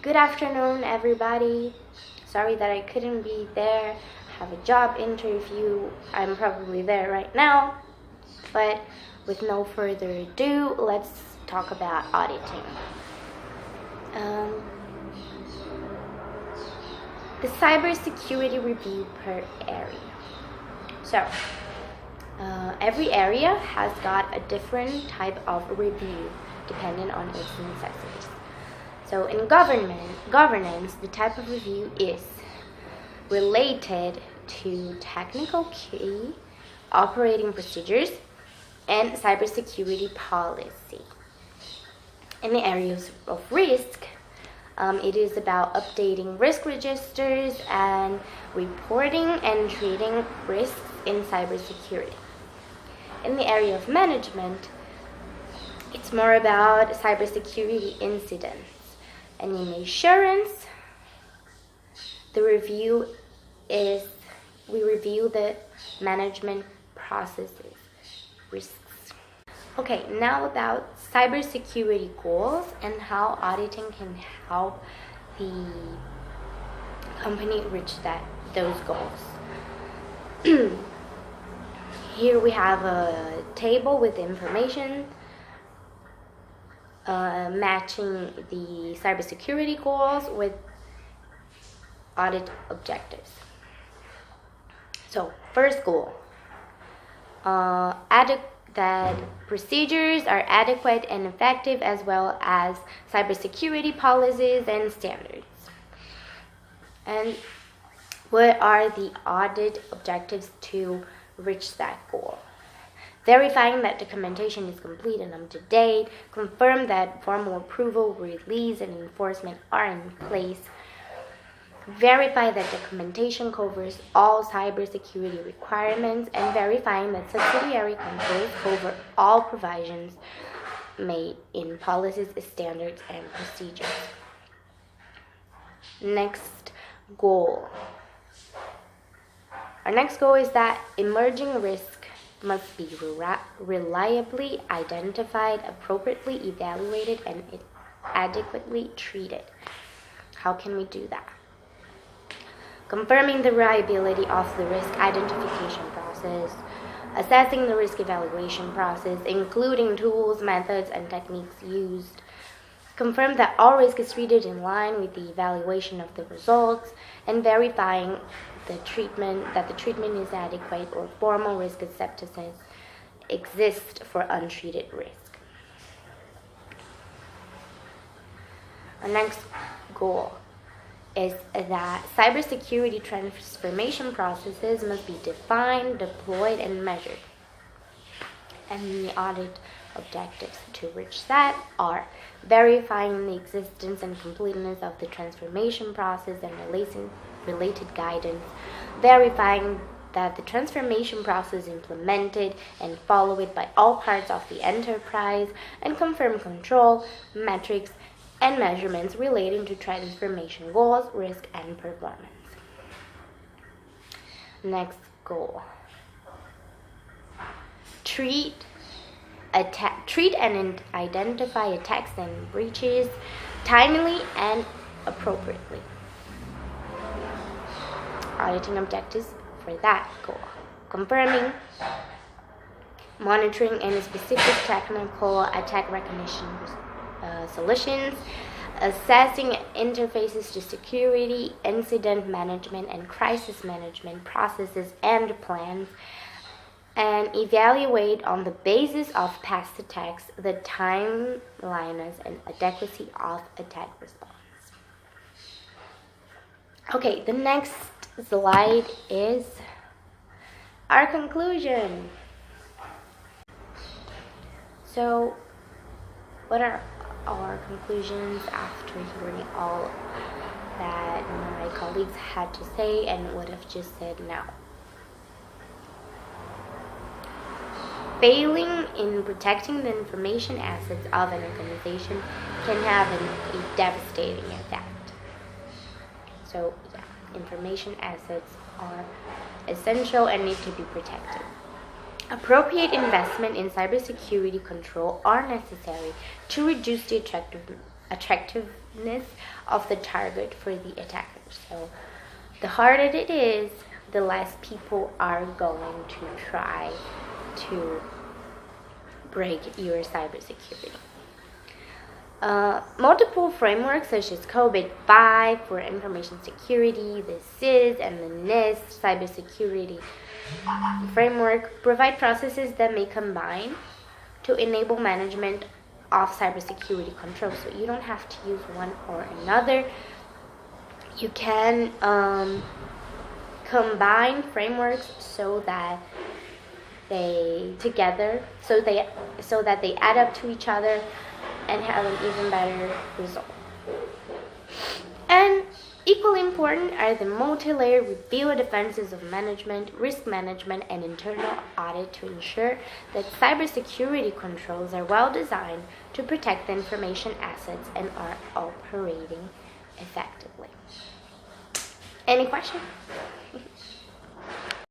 Good afternoon, everybody. Sorry that I couldn't be there. I have a job interview. I'm probably there right now. But with no further ado, let's talk about auditing. The cybersecurity review per area. So, every area has got a different type of review depending on its necessities. So in governance, the type of review is related to technical key, operating procedures, and cybersecurity policy. In the areas of risk, it is about updating risk registers and reporting and treating risks in cybersecurity. In the area of management, it's more about cybersecurity incidents. And in assurance, we review the management processes, risks. Okay, now about cybersecurity goals and how auditing can help the company reach those goals. Here we have a table with information matching the cybersecurity goals with audit objectives. So, first goal, that procedures are adequate and effective, as well as cybersecurity policies and standards. And what are the audit objectives to reach that goal? Verifying that documentation is complete and up to date, confirm that formal approval, release, and enforcement are in place, verify that documentation covers all cybersecurity requirements, and verifying that subsidiary controls cover all provisions made in policies, standards, and procedures. Next goal. Our next goal is that emerging risk must be reliably identified, appropriately evaluated, and adequately treated. How can we do that? Confirming the reliability of the risk identification process, assessing the risk evaluation process, including tools, methods, and techniques used. Confirm that all risk is treated in line with the evaluation of the results, and verifying that the treatment is adequate or formal risk acceptances exist for untreated risk. Our next goal is that cybersecurity transformation processes must be defined, deployed, and measured. And the audit objectives to reach that are verifying the existence and completeness of the transformation process and related guidance, verifying that the transformation process is implemented and followed by all parts of the enterprise, and confirm control, metrics, and measurements relating to transformation goals, risk, and performance. Next goal. Treat and identify attacks and breaches timely and appropriately. Auditing objectives for that goal. Confirming, monitoring any specific technical attack recognition solutions, assessing interfaces to security, incident management, and crisis management processes and plans, and evaluate on the basis of past attacks the timeliness and adequacy of attack response. Okay, the next slide is our conclusion. So, what are our conclusions after hearing all that my colleagues had to say and what I've just said now? Failing in protecting the information assets of an organization can have a devastating effect. So, information assets are essential and need to be protected. Appropriate investment in cybersecurity control are necessary to reduce the attractiveness of the target for the attacker. So the harder it is, the less people are going to try to break your cybersecurity. Multiple frameworks such as COVID-5 for information security, the CIS and the NIST cybersecurity framework provide processes that may combine to enable management of cybersecurity control. So you don't have to use one or another. You can combine frameworks so that they add up to each other and have an even better result. And equally important are the multi-layer review defenses of management, risk management, and internal audit to ensure that cybersecurity controls are well designed to protect the information assets and are operating effectively. Any questions?